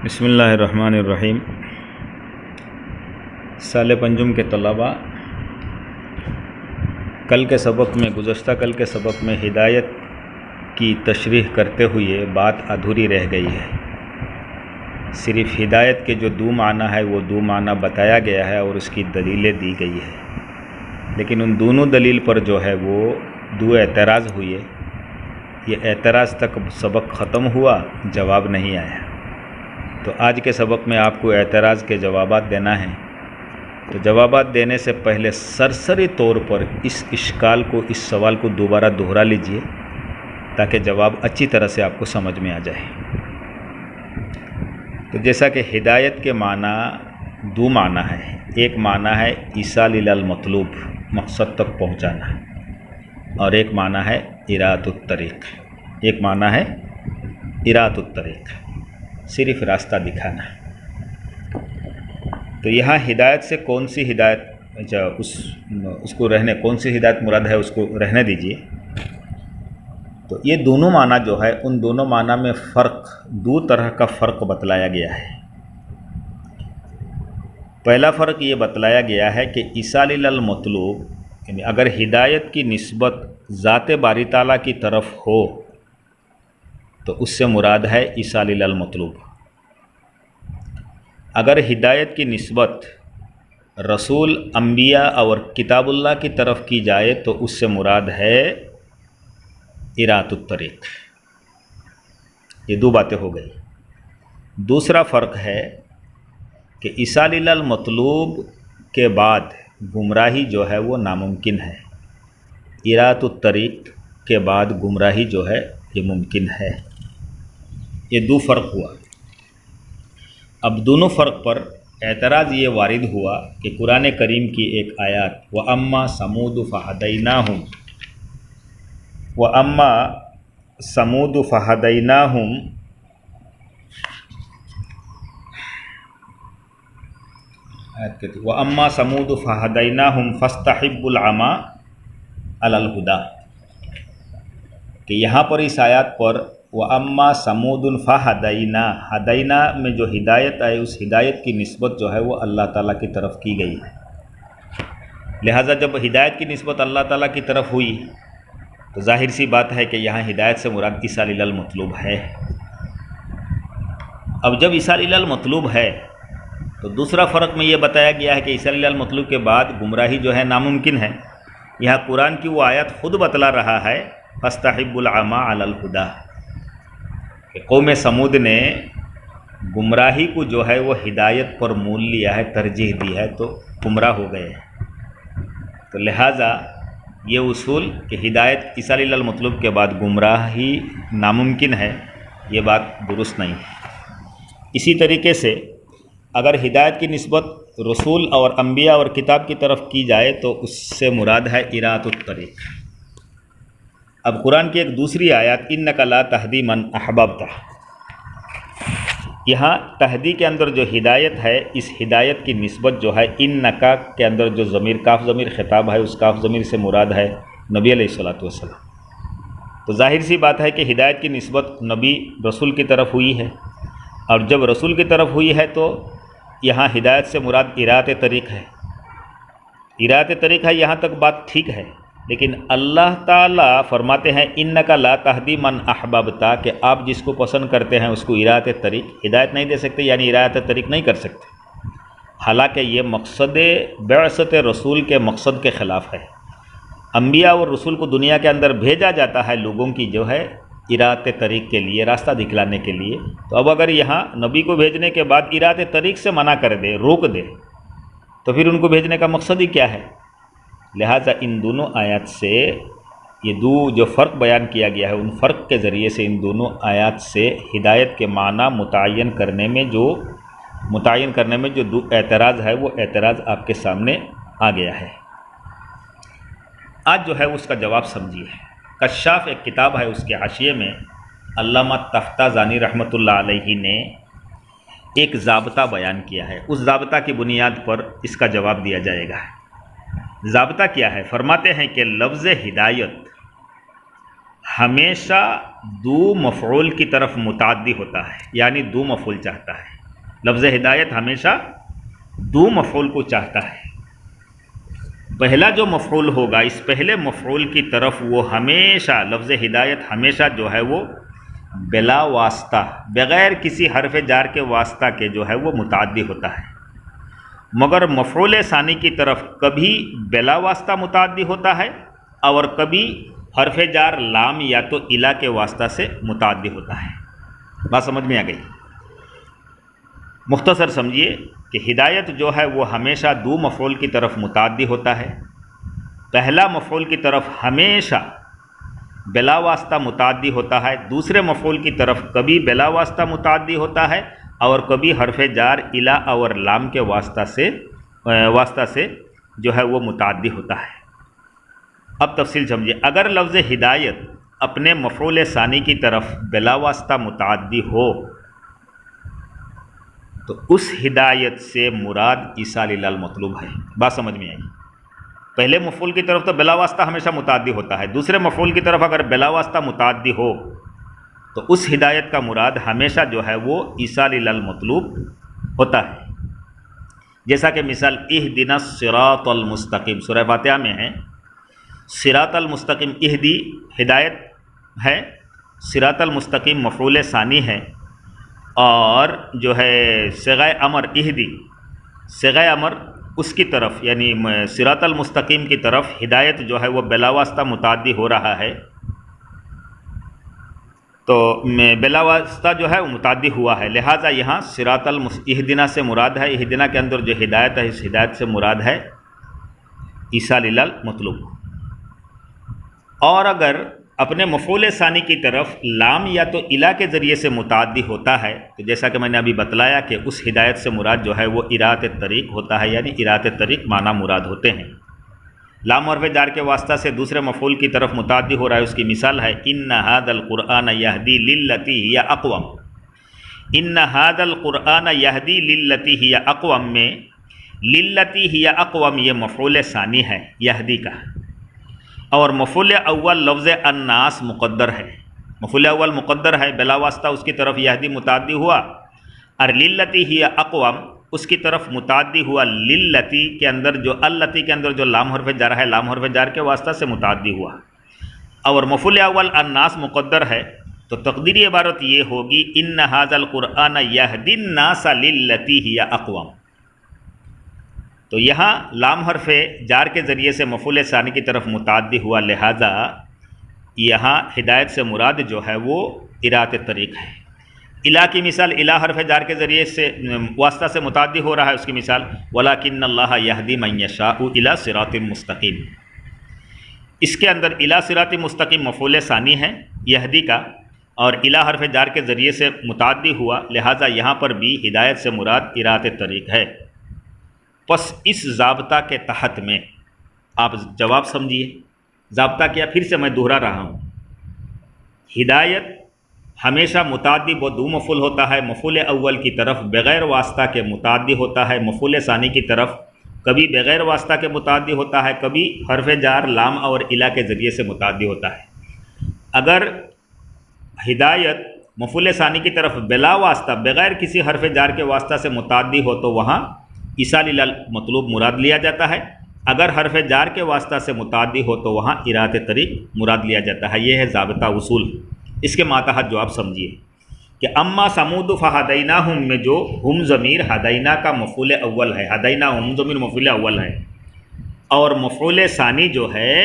بسم اللہ الرحمن الرحیم۔ سال پنجم کے طلباء، گزشتہ کل کے سبق میں ہدایت کی تشریح کرتے ہوئے بات ادھوری رہ گئی ہے۔ صرف ہدایت کے جو دو معنی ہے وہ دو معنی بتایا گیا ہے اور اس کی دلیلیں دی گئی ہے، لیکن ان دونوں دلیل پر جو ہے وہ دو اعتراض ہوئے۔ یہ اعتراض تک سبق ختم ہوا، جواب نہیں آیا، تو آج کے سبق میں آپ کو اعتراض کے جوابات دینا ہے۔ تو جوابات دینے سے پہلے سرسری طور پر اس اشکال کو، اس سوال کو دوبارہ دہرا لیجئے تاکہ جواب اچھی طرح سے آپ کو سمجھ میں آ جائے۔ تو جیسا کہ ہدایت کے معنی دو معنی ہے، ایک معنی ہے ایصال الی المطلوب، مقصد تک پہنچانا، اور ایک معنی ہے ارات الطریق، ایک معنی ہے ارات الطریق، صرف راستہ دکھانا۔ تو یہاں ہدایت سے کون سی ہدایت، کون سی ہدایت مراد ہے اس کو رہنے دیجیے۔ تو یہ دونوں معنی جو ہے، ان دونوں معنی میں فرق، دو طرح کا فرق بتلایا گیا ہے۔ پہلا فرق یہ بتلایا گیا ہے کہ ایصال الی المطلوب، یعنی اگر ہدایت کی نسبت ذات باری تعالیٰ کی طرف ہو تو اس سے مراد ہے ایصال الی المطلوب۔ اگر ہدایت کی نسبت رسول، انبیاء اور کتاب اللہ کی طرف کی جائے تو اس سے مراد ہے ارات الطریق۔ یہ دو باتیں ہو گئی۔ دوسرا فرق ہے کہ ایصال الی المطلوب کے بعد گمراہی جو ہے وہ ناممکن ہے، ارات الطریق کے بعد گمراہی جو ہے یہ ممکن ہے۔ یہ دو فرق ہوا۔ اب دونوں فرق پر اعتراض یہ وارد ہوا کہ قرآن کریم کی ایک آیات وَأَمَّا ثَمُودُ فَهَدَيْنَاهُمْ وَأَمَّا ثَمُودُ فَهَدَيْنَاهُمْ وَأَمَّا ثَمُودُ فَهَدَيْنَاهُمْ فَاسْتَحِبُّوا الْعَمَىٰ عَلَى الْهُدَىٰ، کہ یہاں پر اس آیات پر وَأَمَّا ثَمُودٌ فَهَدَيْنَا، ہدینا میں جو ہدایت آئے اس ہدایت کی نسبت جو ہے وہ اللہ تعالیٰ کی طرف کی گئی ہے۔ لہٰذا جب ہدایت کی نسبت اللہ تعالیٰ کی طرف ہوئی تو ظاہر سی بات ہے کہ یہاں ہدایت سے مراد ایصال الی المطلوب ہے۔ اب جب ایصال الی المطلوب ہے تو دوسرا فرق میں یہ بتایا گیا ہے کہ ایصال الی المطلوب کے بعد گمراہی جو ہے ناممکن ہے۔ یہاں قرآن کی وہ آیت خود بتلا رہا ہے فَاسْتَحِبُّوا الْعَمَىٰ عَلَى الْهُدَىٰ، کہ قوم سمود نے گمراہی کو جو ہے وہ ہدایت پر مول لیا ہے، ترجیح دی ہے، تو گمراہ ہو گئے۔ تو لہٰذا یہ اصول کہ ہدایت ایصال الی المطلوب کے بعد گمراہی ناممکن ہے، یہ بات درست نہیں ہے۔ اسی طریقے سے اگر ہدایت کی نسبت رسول اور انبیاء اور کتاب کی طرف کی جائے تو اس سے مراد ہے ارات الطریق۔ اب قرآن کی ایک دوسری آیات اِنَّکَ لَا تَهْدِی مَنْ أَحْبَبْتَ، یہاں تہدی کے اندر جو ہدایت ہے، اس ہدایت کی نسبت جو ہے اِنَّکَ کے اندر جو ضمیر کاف ضمیر خطاب ہے، اس کاف ضمیر سے مراد ہے نبی علیہ الصلوۃ والسلام۔ تو ظاہر سی بات ہے کہ ہدایت کی نسبت نبی رسول کی طرف ہوئی ہے، اور جب رسول کی طرف ہوئی ہے تو یہاں ہدایت سے مراد ارات طریق ہے۔ ارات طریق ہے، یہاں تک بات ٹھیک ہے، لیکن اللہ تعالیٰ فرماتے ہیں اِنَّکَ لَا تَهْدِی مَنْ أَحْبَبْتَ، کہ آپ جس کو پسند کرتے ہیں اس کو ارات طریق، ہدایت نہیں دے سکتے، یعنی ارات طریق نہیں کر سکتے۔ حالانکہ یہ مقصد بعثت رسول کے مقصد کے خلاف ہے۔ انبیاء اور رسول کو دنیا کے اندر بھیجا جاتا ہے لوگوں کی جو ہے ارات طریق کے لیے، راستہ دکھلانے کے لیے۔ تو اب اگر یہاں نبی کو بھیجنے کے بعد ارات طریق سے منع کر دے، روک دے، تو پھر ان کو بھیجنے کا مقصد ہی کیا ہے؟ لہٰذا ان دونوں آیات سے یہ دو جو فرق بیان کیا گیا ہے، ان فرق کے ذریعے سے ان دونوں آیات سے ہدایت کے معنی متعین کرنے میں جو دو اعتراض ہے وہ اعتراض آپ کے سامنے آ گیا ہے۔ آج جو ہے اس کا جواب سمجھیے۔ کشاف ایک کتاب ہے، اس کے حاشیے میں علامہ تفتازانی رحمۃ اللہ علیہ نے ایک ضابطہ بیان کیا ہے، اس ضابطہ کی بنیاد پر اس کا جواب دیا جائے گا۔ ضابطہ کیا ہے؟ فرماتے ہیں کہ لفظ ہدایت ہمیشہ دو مفعول کی طرف متعدی ہوتا ہے، یعنی دو مفعول چاہتا ہے۔ لفظ ہدایت ہمیشہ دو مفعول کو چاہتا ہے۔ پہلا جو مفعول ہوگا، اس پہلے مفعول کی طرف وہ ہمیشہ، لفظ ہدایت ہمیشہ جو ہے وہ بلا واسطہ، بغیر کسی حرف جار کے واسطہ کے جو ہے وہ متعدی ہوتا ہے، مگر مفعول ثانی کی طرف کبھی بلا واسطہ متعدی ہوتا ہے اور کبھی حرف جار لام یا تو الا کے واسطہ سے متعدی ہوتا ہے۔ بات سمجھ میں آ گئی؟ مختصر سمجھیے کہ ہدایت جو ہے وہ ہمیشہ دو مفعول کی طرف متعدی ہوتا ہے۔ پہلا مفعول کی طرف ہمیشہ بلا واسطہ متعدی ہوتا ہے، دوسرے مفعول کی طرف کبھی بلا واسطہ متعدی ہوتا ہے اور کبھی حرف جار الا اور لام کے واسطہ سے جو ہے وہ متعدی ہوتا ہے۔ اب تفصیل سمجھیے، اگر لفظ ہدایت اپنے مفعول ثانی کی طرف بلا واسطہ متعدی ہو تو اس ہدایت سے مراد ایصال الی المطلوب ہے۔ بات سمجھ میں آئی؟ پہلے مفعول کی طرف تو بلا واسطہ ہمیشہ متعدی ہوتا ہے، دوسرے مفعول کی طرف اگر بلا واسطہ متعدی ہو تو اس ہدایت کا مراد ہمیشہ جو ہے وہ ایصال الی المطلوب ہوتا ہے۔ جیسا کہ مثال اہدنا الصراط المستقیم سورہ فاتحہ میں ہے، صراط المستقیم، اہدی ہدایت ہے، صراط المستقیم مفعول ثانی ہے، اور جو ہے صیغہ امر اہدی، صیغہ امر اس کی طرف یعنی صراط المستقیم کی طرف ہدایت جو ہے وہ بلا واسطہ متعدی ہو رہا ہے، تو بلا واسطہ جو ہے وہ متعدی ہوا ہے، لہٰذا یہاں صراط اہدنا سے مراد ہے، اہدنا کے اندر جو ہدایت ہے اس ہدایت سے مراد ہے ایصال الی المطلوب۔ اور اگر اپنے مفعول ثانی کی طرف لام یا تو الا کے ذریعے سے متعدی ہوتا ہے تو جیسا کہ میں نے ابھی بتلایا کہ اس ہدایت سے مراد جو ہے وہ اراۃ الطریق ہوتا ہے، یعنی اراۃ الطریق معنی مراد ہوتے ہیں۔ لام حرف جار کے واسطہ سے دوسرے مفعول کی طرف متعدی ہو رہا ہے، اس کی مثال ہے ان ھذا القرآن یہدی للتی ہی اقوم۔ ان ھذا القرآن یہدی للتی ہی اقوم میں للتی ہی اقوم یہ مفعول ثانی ہے یہدی کا، اور مفعول اول لفظ الناس مقدر ہے، مفعول اول مقدر ہے، بلا واسطہ اس کی طرف یہدی متعدی ہوا، اور للتی ہی اقوم اس کی طرف متعدی ہوا للتی کے اندر جو اللتی کے اندر جو لام حرف جار ہے، لام حرف جار کے واسطہ سے متعدی ہوا، اور مفعول اول الناس مقدر ہے تو تقدیری عبارت یہ ہوگی ان ھذا القرآن یہدی الناس للتی ہی اقوم۔ تو یہاں لام حرف جار کے ذریعے سے مفعول ثانی کی طرف متعدی ہوا، لہذا یہاں ہدایت سے مراد جو ہے وہ اراۃ الطریق ہے۔ الا کی مثال، الا حرف جار کے ذریعے سے واسطہ سے متعدی ہو رہا ہے، اس کی مثال وَلَٰكِنَّ اللَّهَ يَهْدِي مَن يَشَاءُ إِلَىٰ صِرَاطٍ مُسْتَقِيمٍ۔ اس کے اندر الا صراط مستقیم مفعول ثانی ہے یہدی کا، اور الا حرف جار کے ذریعے سے متعدی ہوا، لہٰذا یہاں پر بھی ہدایت سے مراد اراۃ الطریق ہے۔ پس اس ضابطہ کے تحت میں آپ جواب سمجھیے، ضابطہ کیا پھر سے میں دہرا رہا ہوں، ہدایت ہمیشہ متعدی دو مفعول ہوتا ہے، مفعول اول کی طرف بغیر واسطہ کے متعدی ہوتا ہے، مفعول ثانی کی طرف کبھی بغیر واسطہ کے متعدی ہوتا ہے، کبھی حرف جار لام اور الا کے ذریعے سے متعدی ہوتا ہے۔ اگر ہدایت مفعول ثانی کی طرف بلا واسطہ بغیر کسی حرف جار کے واسطہ سے متعدی ہو تو وہاں ایصال الی المطلوب مراد لیا جاتا ہے، اگر حرف جار کے واسطہ سے متعدی ہو تو وہاں اراۃ الطریق مراد لیا جاتا ہے۔ یہ ہے ضابطہ اصول، اس کے ماتحت جو آپ سمجھیے کہ اما سمود فہدیناہم میں جو ہم ضمیر ہدینا کا مفعول اول ہے، ہدینا ہم ضمیر مفعول اول ہے، اور مفعول ثانی جو ہے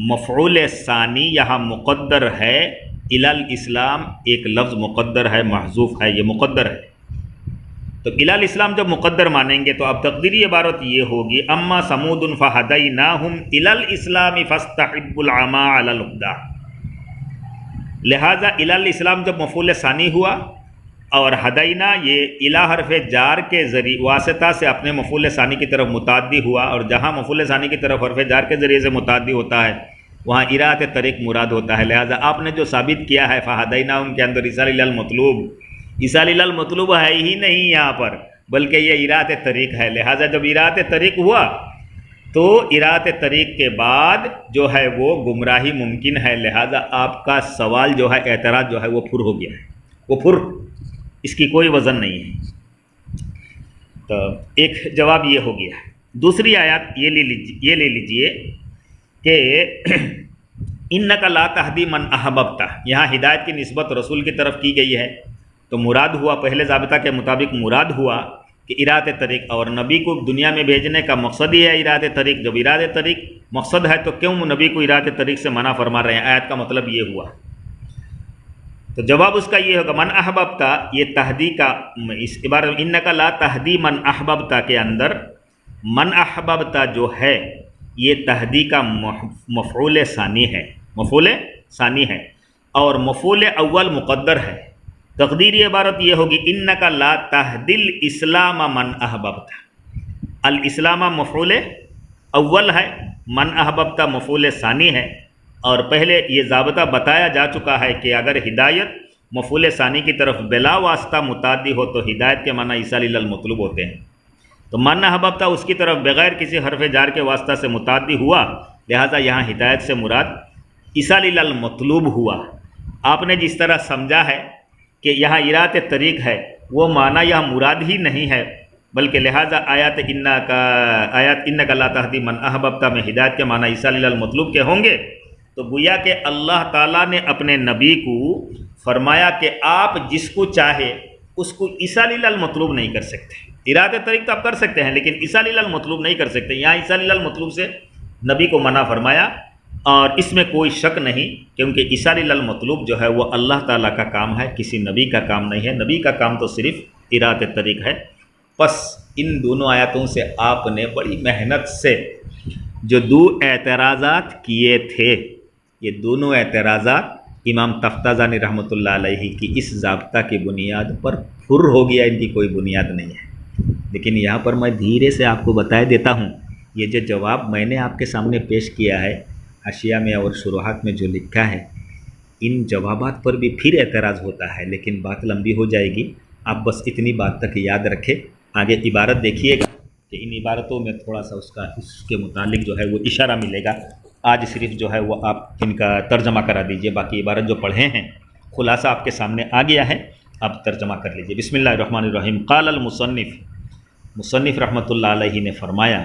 مفعول ثانی یہاں مقدر ہے، الی الاسلام ایک لفظ مقدر ہے، محذوف ہے، یہ مقدر ہے، تو الی الاسلام جب مقدر مانیں گے تو اب تقدیری عبارت یہ ہوگی اما سمود فہدیناہم الی الاسلام فاستحبوا العمى علی الہدی۔ لہٰذا الی الاسلام جب مفعول ثانی ہوا اور ہدینا یہ الی حرف جار کے ذریعے واسطہ سے اپنے مفعول ثانی کی طرف متعدی ہوا، اور جہاں مفعول ثانی کی طرف حرف جار کے ذریعے سے متعدی ہوتا ہے وہاں اراۃ الطریق مراد ہوتا ہے۔ لہٰذا آپ نے جو ثابت کیا ہے فہدیناہم کے اندر ایصال الی المطلوب، ایصال الی المطلوب ہے ہی نہیں یہاں پر، بلکہ یہ اراۃ الطریق ہے، لہٰذا جب اراۃ الطریق ہوا تو ارات طریق کے بعد جو ہے وہ گمراہی ممکن ہے، لہذا آپ کا سوال جو ہے، اعتراض جو ہے وہ پھر ہو گیا ہے، وہ پھر، اس کی کوئی وزن نہیں ہے۔ تو ایک جواب یہ ہو گیا۔ دوسری آیات یہ لے لیجئے کہ انک لا تہدی من احببت، یہاں ہدایت کی نسبت رسول کی طرف کی گئی ہے، تو مراد ہوا، پہلے ضابطہ کے مطابق مراد ہوا کہ ارات طریق، اور نبی کو دنیا میں بھیجنے کا مقصد ہی ہے ارات طریق۔ جب ارات طریق مقصد ہے تو کیوں نبی کو ارات طریق سے منع فرما رہے ہیں؟ آیت کا مطلب یہ ہوا۔ تو جواب اس کا یہ ہوگا من احببت، یہ تہدی کا، اس عبارت انک لا تہدی من احببت کے اندر من احببت جو ہے یہ تہدی کا مفعول ثانی ہے، مفعول ثانی ہے، اور مفعول اول مقدر ہے۔ تقدیری عبارت یہ ہوگی انک لا تہدی الاسلام من احببت، الاسلام مفعول اول ہے، من احببت مفعول ثانی ہے، اور پہلے یہ ضابطہ بتایا جا چکا ہے کہ اگر ہدایت مفعول ثانی کی طرف بلا واسطہ متعدی ہو تو ہدایت کے معنی ایصال الی المطلوب ہوتے ہیں۔ تو من احببت اس کی طرف بغیر کسی حرف جار کے واسطہ سے متعدی ہوا، لہٰذا یہاں ہدایت سے مراد ایصال الی المطلوب ہوا۔ آپ نے جس طرح سمجھا ہے کہ یہاں ارات طریق ہے، وہ معنی یہاں مراد ہی نہیں ہے، بلکہ لہٰذا آیات انک لا تہدی من احببت میں ہدایت کے معنی ایصال الی المطلوب کے ہوں گے، تو گویا کہ اللہ تعالیٰ نے اپنے نبی کو فرمایا کہ آپ جس کو چاہے اس کو ایصال الی المطلوب نہیں کر سکتے۔ ارات طریق تو آپ کر سکتے ہیں لیکن ایصال الی المطلوب نہیں کر سکتے۔ یہاں ایصال الی المطلوب سے نبی کو منع فرمایا، اور اس میں کوئی شک نہیں، کیونکہ ایصال الی المطلوب جو ہے وہ اللہ تعالیٰ کا کام ہے، کسی نبی کا کام نہیں ہے۔ نبی کا کام تو صرف ارات طریق ہے۔ پس ان دونوں آیاتوں سے آپ نے بڑی محنت سے جو دو اعتراضات کیے تھے، یہ دونوں اعتراضات امام تفتازانی رحمۃ اللہ علیہ کی اس ضابطہ کی بنیاد پر پھر ہو گیا، ان کی کوئی بنیاد نہیں ہے۔ لیکن یہاں پر میں دھیرے سے آپ کو بتا دیتا ہوں، یہ جو جواب میں نے آپ کے سامنے پیش کیا ہے، حاشیہ میں اور شروحات میں جو لکھا ہے، ان جوابات پر بھی پھر اعتراض ہوتا ہے، لیکن بات لمبی ہو جائے گی۔ آپ بس اتنی بات تک یاد رکھیں، آگے عبارت دیکھیے گا کہ ان عبارتوں میں تھوڑا سا اس کے متعلق جو ہے وہ اشارہ ملے گا۔ آج صرف جو ہے وہ آپ ان کا ترجمہ کرا دیجئے، باقی عبارت جو پڑھے ہیں خلاصہ آپ کے سامنے آ گیا ہے، آپ ترجمہ کر لیجئے۔ بسم اللہ الرحمن الرحیم۔ قال مصنف رحمۃ اللہ علیہ نے فرمایا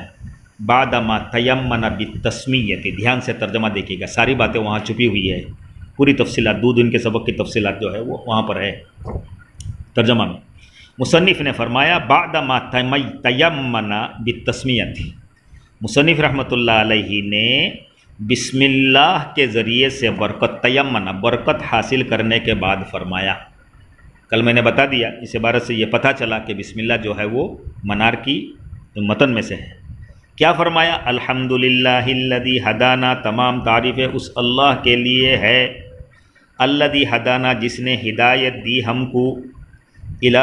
بعد ما تیمن بالتسمیۃ، دھیان سے ترجمہ دیکھیے گا، ساری باتیں وہاں چھپی ہوئی ہے، پوری تفصیلات، دو دن کے سبق کی تفصیلات جو ہے وہ وہاں پر ہے ترجمہ میں۔ مصنف نے فرمایا بعد ما تیمن بالتسمیۃ، مصنف رحمۃ اللہ علیہ نے بسم اللہ کے ذریعے سے برکت، تیمن برکت حاصل کرنے کے بعد فرمایا۔ کل میں نے بتا دیا، اس عبارت سے یہ پتہ چلا کہ بسم اللہ جو ہے وہ منار کی متن میں سے ہے۔ کیا فرمایا؟ الحمدللہ الذی ہدانا، تمام تعریفیں اس اللہ کے لیے ہے، الذی ہدانا جس نے ہدایت دی ہم کو، الی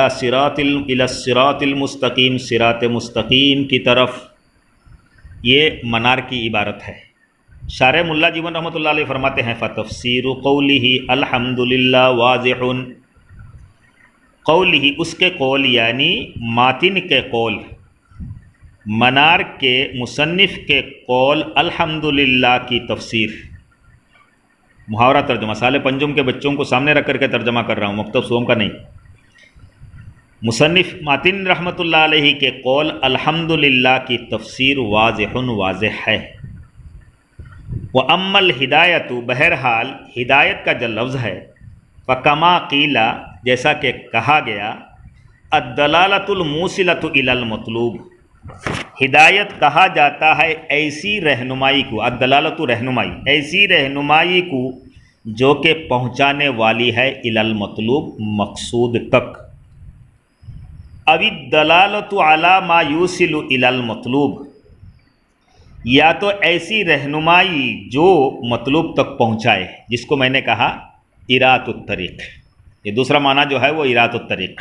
الصراط المستقیم، صراط مستقیم کی طرف، یہ منار کی عبارت ہے۔ شارح ملا جیون رحمۃ اللہ علیہ فرماتے ہیں فتفسیر قولہ الحمدللہ واضح، قولہ اس کے قول یعنی ماتن کے قول، منار کے مصنف کے قول الحمدللہ کی تفسیر، محاورہ ترجمہ، سال پنجم کے بچوں کو سامنے رکھ کر کے ترجمہ کر رہا ہوں، مکتب سوم کا نہیں۔ مصنف ماتن رحمۃ اللہ علیہ کے قول الحمدللہ کی تفسیر واضح واضح ہے۔ وَأَمَّا الْهِدَایَةُ، بہرحال ہدایت کا جو لفظ ہے، فَكَمَا قِیلَ جیسا کہ کہا گیا، الدَّلَالَةُ الْمُوصِلَةُ إِلَى الْمَطْلُوبِ، ہدایت کہا جاتا ہے ایسی رہنمائی کو، الدلالۃ رہنمائی، ایسی رہنمائی کو جو کہ پہنچانے والی ہے الی المطلوب، مقصود تک، او الدلالۃ علی ما یوصل الی المطلوب، یا تو ایسی رہنمائی جو مطلوب تک پہنچائے، جس کو میں نے کہا ارات الطریق، یہ دوسرا معنی جو ہے وہ ارات الطریق۔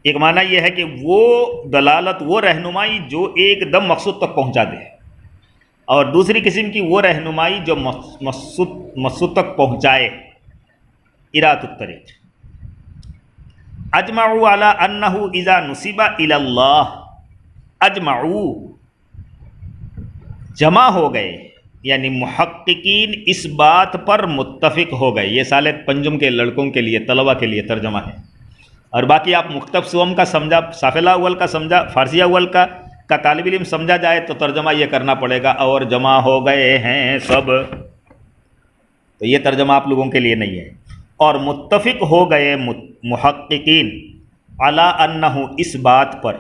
ایک معنی یہ ہے کہ وہ دلالت، وہ رہنمائی جو ایک دم مقصود تک پہنچا دے، اور دوسری قسم کی وہ رہنمائی جو مقصود تک پہنچائے، ارات الطریق۔ اجمعوا علی انہ اذا نسب الی اللہ، اجمعوا جمع ہو گئے یعنی محققین اس بات پر متفق ہو گئے. یہ سال پنجم کے لڑکوں کے لیے طلبہ کے لیے ترجمہ ہے. اور باقی آپ مکتب سوم کا سمجھا, سافلہ اول کا سمجھا, فارسی اول کا طالب علم سمجھا جائے تو ترجمہ یہ کرنا پڑے گا اور جمع ہو گئے ہیں سب. تو یہ ترجمہ آپ لوگوں کے لیے نہیں ہے. اور متفق ہو گئے محققین علی انہ اس بات پر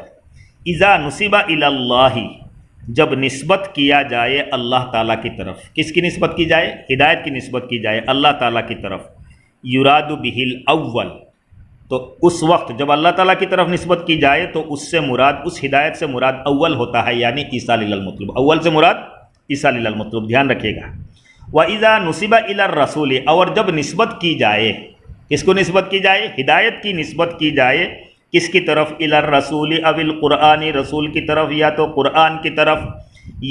اذا نسب الی اللہ جب نسبت کیا جائے اللہ تعالیٰ کی طرف. کس کی نسبت کی جائے؟ ہدایت کی نسبت کی جائے اللہ تعالیٰ کی طرف. یراد بہ الاول تو اس وقت جب اللہ تعالیٰ کی طرف نسبت کی جائے تو اس سے مراد, اس ہدایت سے مراد اول ہوتا ہے یعنی ایصال المطلوب. اول سے مراد ایصال المطلوب, دھیان رکھیے گا. وَإِذَا نُسِبَ إِلَى الرَّسُولِ اور جب نسبت کی جائے, کس کو نسبت کی جائے؟ ہدایت کی نسبت کی جائے. کس کی طرف؟ إِلَى الرَّسُولِ أَوِ الْقُرْآنِ رسول کی طرف یا تو قرآن کی طرف.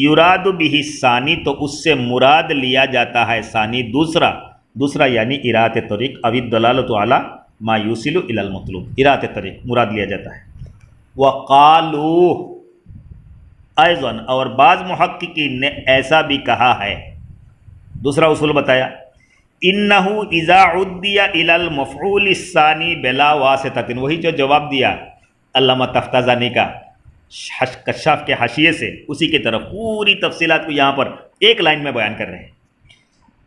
یراد بہ ثانی تو اس سے مراد لیا جاتا ہے ثانی دوسرا یعنی ارات طریق او الدلالۃ علی ما یوصل الی المطلوب, ارات طریق مراد لیا جاتا ہے. وقالوا ایضا اور بعض محققین نے ایسا بھی کہا ہے, دوسرا اصول بتایا. انہ اذا عدی الی المفعول الثانی بلا واسطۃ, وہی جو جواب دیا علامہ تفتازانی کا کشاف کے حاشیے سے, اسی کی طرف پوری تفصیلات کو یہاں پر ایک لائن میں بیان کر رہے ہیں.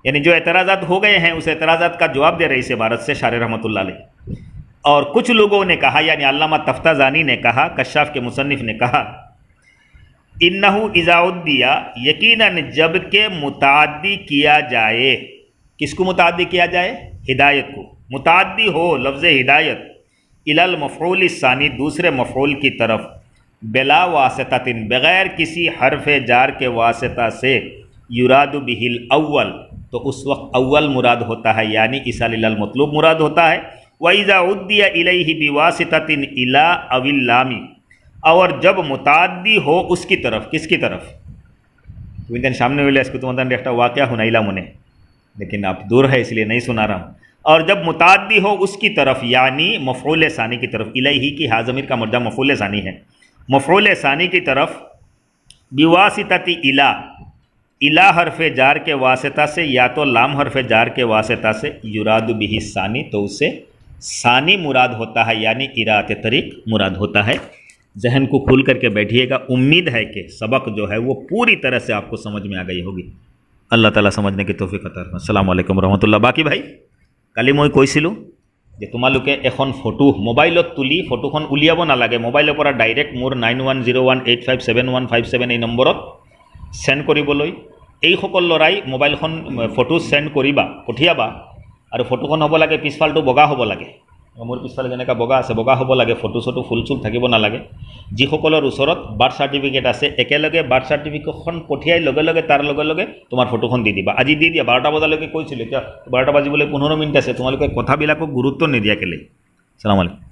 یعنی جو اعتراضات ہو گئے ہیں اس اعتراضات کا جواب دے رہے اس عبارت سے شارح رحمۃ اللہ علیہ. اور کچھ لوگوں نے کہا یعنی علامہ تفتازانی نے کہا, کشاف کے مصنف نے کہا, انہ اذا عدی یقیناً جب کہ متعدی کیا جائے. کس کو متعدی کیا جائے؟ ہدایت کو. متعدی ہو لفظ ہدایت الی المفعول الثانی دوسرے مفعول کی طرف بلا واسطۃ بغیر کسی حرف جار کے واسطہ سے, یراد بہ الاول تو اس وقت اول مراد ہوتا ہے یعنی ایصال الی المطلوب مراد ہوتا ہے. وَإِذَا عُدِّيَ إِلَيْهِ بِوَاسِطَةٍ إِلَىٰ أَوِ اللَّامِ اور جب متعدی ہو اس کی طرف. کس کی طرف؟ تو سامنے والے اس کو تمہارا ایک واقعہ ہنائلا منے, لیکن آپ دور ہے اس لیے نہیں سنا رہا ہوں. اور جب متعدی ہو اس کی طرف یعنی مفعول ثانی کی طرف, الیہ کی ہا ضمیر کا مرجع مفعول ثانی ہے, مفعول ثانی کی طرف بواسطۃ الی حرف جار کے واسطہ سے یا تو لام حرف جار کے واسطہ سے, یراد بہ ثانی تو اس سے ثانی مراد ہوتا ہے یعنی ارات طریق مراد ہوتا ہے. ذہن کو کھول کر کے بیٹھیے گا. امید ہے کہ سبق جو ہے وہ پوری طرح سے آپ کو سمجھ میں آ گئی ہوگی. اللہ تعالیٰ سمجھنے کی توفیق عطا فرمائے. السلام علیکم ورحمۃ اللہ. باقی بھائی কালি মই কৈছিলোঁ যে তোমালোকে এখন ফটো মোবাইলত তুলি ফটোখন উলিয়াব নালাগে, মোবাইলৰ পৰা ডাইৰেক্ট মোৰ 9101857157 এই নম্বৰত সেন্ড কৰিবলৈ. এইসকল ল'ৰাই মোবাইলখন ফটো সেন্ড কৰিবা, পঠিয়াবা আৰু ফটোখন হ'ব লাগে পিছফালটো বগা হ'ব লাগে. মোৰ পিছফালে যেনেকৈ বগা আছে বগা হ'ব লাগে, ফটো চটো ফুল চুল থাকিব নালাগে. যিসকলৰ ওচৰত বাৰ্থ চাৰ্টিফিকেট আছে একেলগে বাৰ্থ চাৰ্টিফিকেটখন পঠিয়াই লগে লগে তাৰ লগে লগে তোমাৰ ফটোখন দি দিবা. আজি দি দিয়া 12টা বজালৈকে কৈছিলোঁ, এতিয়া 12টা বাজিবলৈ 15 মিনিট আছে. তোমালোকে কথাবিলাকক গুৰুত্ব নিদিয়া কেলৈ? সালাম আলাইকুম.